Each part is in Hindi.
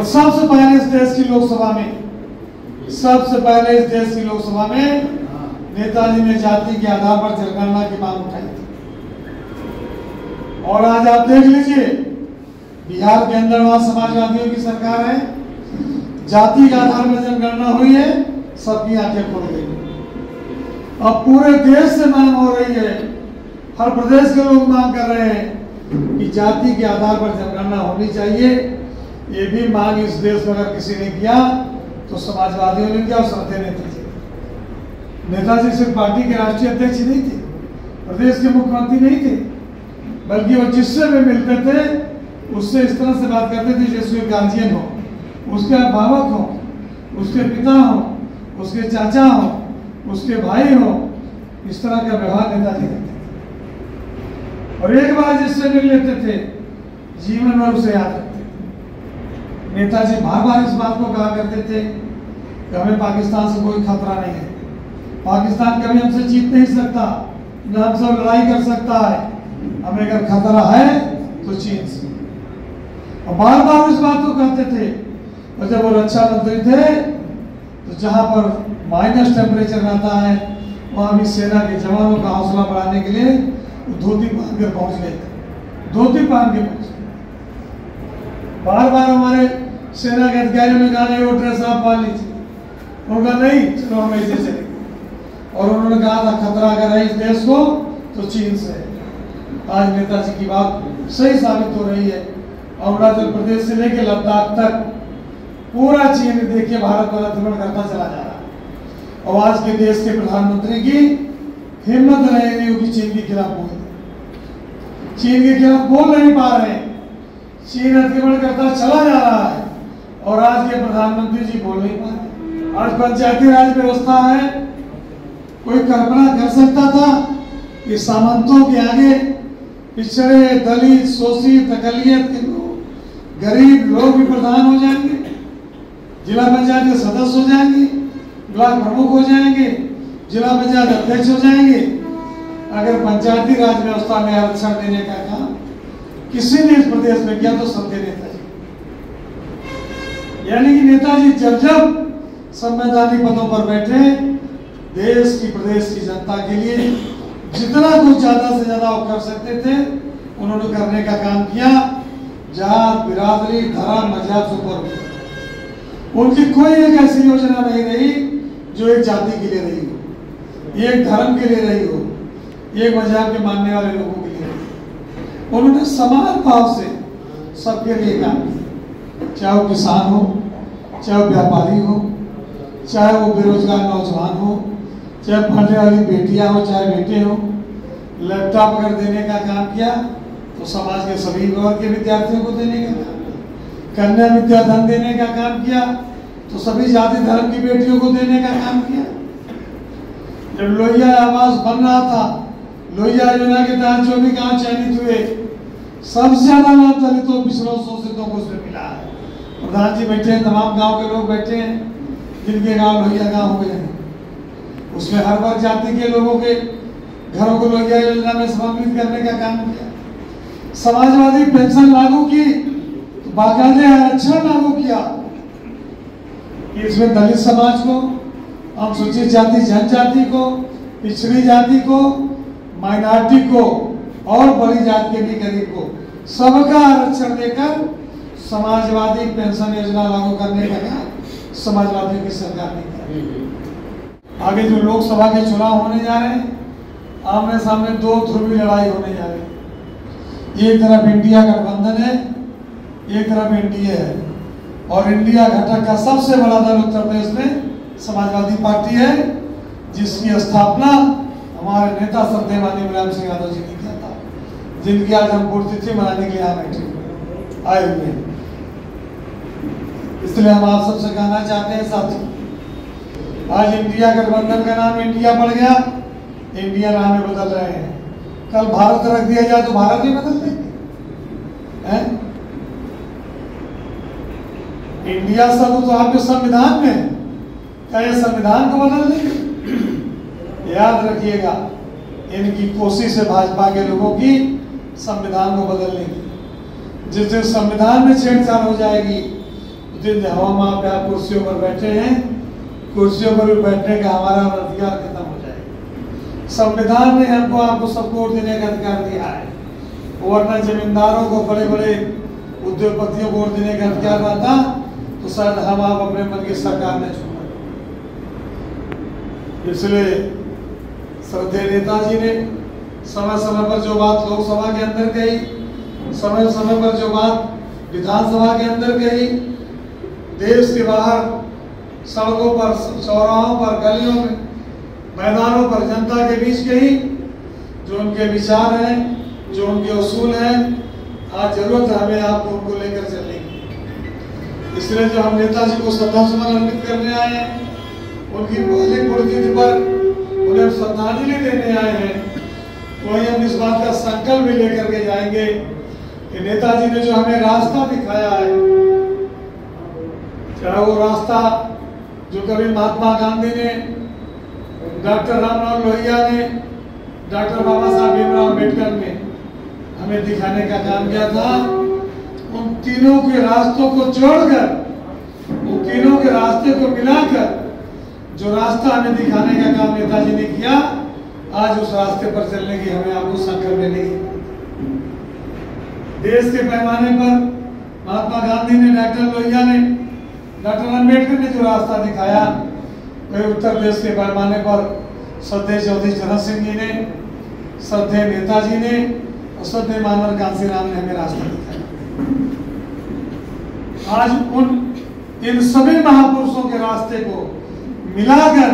और सबसे पहले इस देश की लोकसभा में नेताजी ने जाति के आधार पर जनगणना की मांग उठाई थी। और आज आप देख लीजिए, बिहार के अंदर वहां समाजवादियों की सरकार है, जाति के आधार पर जनगणना हुई है, सबकी आंखें खुल गई। अब पूरे देश से मांग हो रही है, हर प्रदेश के लोग मांग कर रहे हैं कि जाति के आधार पर जनगणना होनी चाहिए। ये भी मांग इस देश में अगर किसी ने किया तो समाजवादियों ने किया और श्रद्धेय नेताजी। नेताजी सिर्फ पार्टी के राष्ट्रीय अध्यक्ष नहीं थे, प्रदेश के मुख्यमंत्री नहीं थे, बल्कि वो जिससे भी मिलते थे उससे इस तरह से बात करते थे जैसे गार्जियन हो, उसके अभिभावक हो, उसके पिता हो, उसके चाचा हो, उसके भाई हो। इस तरह का व्यवहार नेताजी करते थे और एक बार जिससे मिल लेते थे जीवन भर उसे याद रखते थे। नेताजी बार बार इस बात को कहा करते थे कि हमें पाकिस्तान से कोई खतरा नहीं है, पाकिस्तान कभी हमसे जीत नहीं सकता, न हमसे लड़ाई कर सकता है, हमें अगर खतरा है तो चीन से। और बार बार इस बात को कहते थे। और जब वो रक्षा मंत्री थे तो जहां पर माइनस टेम्परेचर रहता है वहां भी सेना के जवानों का हौसला बढ़ाने के लिए धोती पहन कर पहुंच गए थे, धोती पहन के पहुंच गए। बार बार हमारे सेना के अधिकारियों ने कहा नहीं वो ड्रेस आप पहन लीजिए, उनका नहीं चलो हम ऐसे चलेंगे। और उन्होंने कहा था खतरा अगर है इस देश को तो चीन से है। आज नेताजी की बात सही साबित हो रही है। अरुणाचल प्रदेश से लेकर लद्दाख तक पूरा चीन देखिए भारत पर आक्रमण करता चला जा रहा है। और आज के देश के प्रधानमंत्री की हिम्मत नहीं होगी चीन के खिलाफ बोल, चीन के खिलाफ बोल नहीं पा रहे। चीन आक्रमण करता चला जा रहा है और आज के प्रधानमंत्री जी बोल नहीं पा रहे। आज पंचायती राज व्यवस्था है, कोई कल्पना कर सकता था कि सामंतों के आगे पिछड़े, दलित, शोषित, अकलियत के लोग, गरीब लोग भी प्रधान हो जाएंगे, जिला पंचायत के सदस्य हो जाएंगे, ब्लॉक प्रमुख हो जाएंगे, जिला पंचायत अध्यक्ष हो जाएंगे। अगर पंचायती राज व्यवस्था में आरक्षण देने का काम किसी ने इस प्रदेश में किया तो श्रद्धेय नेताजी। यानी कि नेताजी जब जब संवैधानिक पदों पर बैठे, देश की, प्रदेश की जनता के लिए जितना कुछ ज्यादा से ज्यादा वो कर सकते थे उन्होंने करने का काम किया। जात, बिरादरी, धर्म, मजहब से ऊपर उनकी कोई एक ऐसी योजना नहीं रही जो एक जाति के लिए रही हो, एक धर्म के लिए रही हो, एक मजहब के मानने वाले लोगों के लिए रही। उन्होंने समान भाव से सबके लिए काम किया, चाहे वो किसान हो, चाहे वो व्यापारी हो, चाहे वो बेरोजगार नौजवान हो, चाहे पढ़ने वाली बेटियां हो, चाहे बेटे हो। लैपटॉप अगर देने का काम किया तो समाज के सभी वर्ग के विद्यार्थियों को देने का काम किया, कन्या विद्याधन देने का काम किया तो सभी जाति धर्म की बेटियों को देने का काम किया। जब लोहिया आवास बन रहा था, लोहिया योजना के तहत जो भी गांव चयनित हुए सबसे ज्यादा लाभ दलितों, पिछड़ों, शोषितों को उसमें मिला है। प्रधान जी बैठे हैं, तमाम गांव के लोग बैठे हैं जिनके गांव लोहिया गांव हो गए हैं। उसमें हर वर्ग जाति के लोगों के घरों को लोहिया योजना में सम्मिलित करने का काम किया। समाजवादी पेंशन लागू की तो बाकायदे आरक्षण लागू किया कि इसमें दलित समाज को, अनुसूचित जाति जनजाति को, पिछड़ी जाति को, माइनॉरिटी को और बड़ी जाति के भी गरीब को सबका आरक्षण देकर समाजवादी पेंशन योजना लागू करने का काम समाजवादियों की सरकार ने किया। आगे जो लोकसभा के चुनाव होने जा रहे हैं, आमने सामने दो ध्रुवी लड़ाई होने जा रही है। एक तरफ इंडिया गठबंधन है, एक तरफ एनडीए है और इंडिया घटक का सबसे बड़ा दल उत्तर प्रदेश में समाजवादी पार्टी है, जिसकी स्थापना हमारे नेता श्रद्धेय माननीय मुलायम सिंह यादव जी ने किया था, जिनकी आज हम पुण्यतिथि मनाने के लिए यहाँ बैठे आए हुए हैं। इसलिए हम आप सबसे कहना चाहते हैं साथियों, आज इंडिया गठबंधन का नाम इंडिया पड़ गया, इंडिया नाम में बदल रहे हैं। कल भारत रख दिया जाए तो भारत ही बदल देंगे। इंडिया शब्द तो आपके संविधान में है, क्या ये संविधान को बदल देंगे? याद रखिएगा, इनकी कोशिश है भाजपा के लोगों की संविधान को बदलने की। जिस दिन संविधान में छेड़छाड़ हो जाएगी, जिन हवा पे आप कुर्सियों पर बैठे हैं, कुर्सियों पर भी बैठने का हमारा अधिकार खत्म हो जाएगा। संविधान ने हमको आपको सब वोट देने का अधिकार दिया है, वरना जमींदारों को, बड़े बड़े उद्योगपतियों को वोट देने का अधिकार रहता तो शायद हम आप अपने मन की सरकार ने चुना। इसलिए श्रद्धेय नेताजी ने समय समय पर जो बात लोकसभा के अंदर कही, समय समय पर जो बात विधानसभा के अंदर कही, देश के बाहर सड़कों पर, चौराहों पर, गलियों में, मैदानों पर जनता के बीच कही, जो उनके विचार हैं, जो उनके उसूल हैं, आज जरूरत है हमें आपको उनको लेकर चलने की। इसलिए जो हम नेताजी को श्रद्धासुमन अर्पित करने आए हैं, उनकी पहली पुण्यतिथि पर उन्हें श्रद्धांजलि देने आए हैं, वही हम इस बात का संकल्प भी लेकर के जाएंगे कि नेताजी ने जो हमें रास्ता दिखाया है, चाहे वो रास्ता जो कभी महात्मा गांधी ने, डॉक्टर राममनोहर लोहिया ने, डॉक्टर बाबा साहब भीमराव अम्बेडकर ने हमें दिखाने का काम किया था, उन तीनों के रास्तों को जोड़कर, उन तीनों के रास्ते को मिलाकर जो रास्ता हमें दिखाने का काम नेताजी ने किया, आज उस रास्ते पर चलने की हमें आपको संकल्प लेने की। देश के पैमाने पर महात्मा गांधी ने, डॉक्टर लोहिया ने, डॉक्टर अम्बेडकर ने जो रास्ता दिखाया, वही उत्तर प्रदेश के पैमाने पर श्रद्धेय चौधरी चरण सिंह जी ने, श्रद्धेय नेताजी ने और श्रद्धेय मानवर कांसीराम ने हमें रास्ता दिखाया। आज इन सभी महापुरुषों के रास्ते को मिलाकर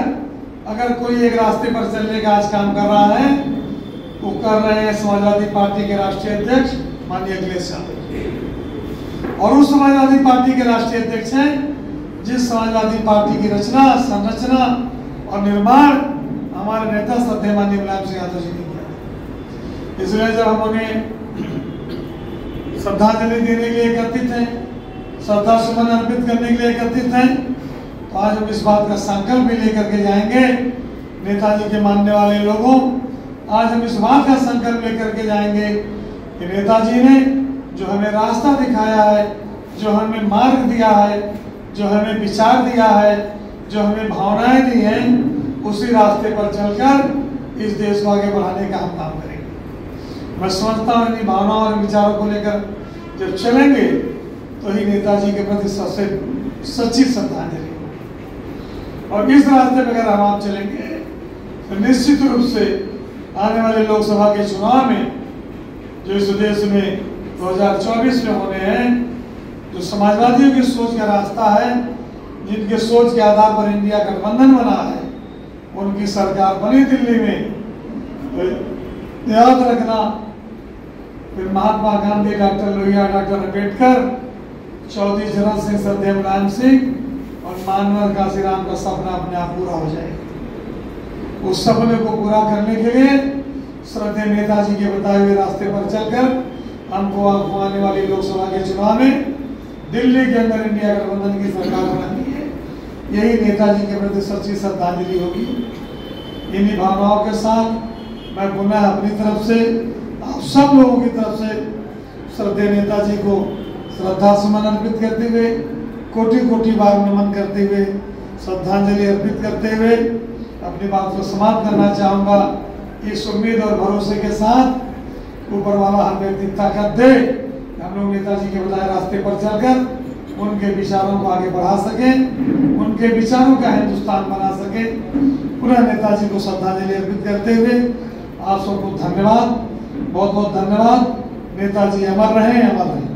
अगर कोई एक रास्ते पर चलने का आज काम कर रहा है, वो कर रहे हैं समाजवादी पार्टी के राष्ट्रीय अध्यक्ष माननीय अखिलेश यादव। और उस समाजवादी पार्टी के राष्ट्रीय अध्यक्ष हैं जिस समाजवादी पार्टी की रचना, संरचना और निर्माण हमारे नेता श्रद्धेय माननीय मुलायम सिंह यादव जी ने किया। इसलिए जब हम उन्हें श्रद्धांजलि देने के लिए एकत्रित हैं, श्रद्धा सुमन अर्पित करने के लिए एकत्रित हैं, तो आज हम इस बात का संकल्प भी लेकर के जाएंगे, नेताजी के मानने वाले लोगों, आज हम इस बात का संकल्प लेकर के जाएंगे कि नेताजी ने जो हमें रास्ता दिखाया है, जो हमें मार्ग दिया है, जो हमें विचार दिया है, जो हमें भावनाएं दी हैं, उसी रास्ते पर चलकर इस देश को आगे बढ़ाने का हम काम करेंगे। मैं समझता हूँ इन भावनाओं और विचारों को लेकर जब चलेंगे तो ही नेताजी के प्रति सबसे सच्ची श्रद्धांजलि। और इस रास्ते पर अगर हम आप चलेंगे तो निश्चित रूप से आने वाले लोकसभा के चुनाव में जो इस देश में 2024 में होने हैं, जो समाजवादियों की सोच का रास्ता है, जिनके सोच के आधार पर इंडिया गठबंधन बना है, उनकी सरकार बनी दिल्ली में, तो याद रखना फिर महात्मा गांधी, डॉक्टर लोहिया, डॉक्टर अम्बेडकर, चौधरी चरण सिंह, श्रद्धेय मुलायम सिंह और मानवर कांसीराम का सपना अपने आप पूरा हो जाएगा। उस सपने को पूरा करने के लिए श्रद्धेय नेताजी के बताए हुए रास्ते पर चलकर हमको आने वाली लोकसभा के चुनाव में दिल्ली के अंदर इंडिया गठबंधन की सरकार बनानी है। यही नेताजी के प्रति सच्ची श्रद्धांजलि होगी। इन्हीं भावनाओं के साथ मैं पुनः अपनी तरफ से, आप सब लोगों की तरफ से श्रद्धेय नेताजी को श्रद्धा सुमन अर्पित करते हुए, कोटि कोटि बार नमन करते हुए, श्रद्धांजलि अर्पित करते हुए अपनी बात को समाप्त करना चाहूँगा। इस उम्मीद और भरोसे के साथ ऊपर वाला हर व्यक्ति ताकत दे, हम लोग नेताजी के बताए रास्ते पर चलकर उनके विचारों को आगे बढ़ा सके, उनके विचारों का हिंदुस्तान बना सके। पुनः नेताजी को श्रद्धांजलि अर्पित करते हुए आप सबको धन्यवाद, बहुत बहुत धन्यवाद। नेताजी अमर रहे, अमर रहे।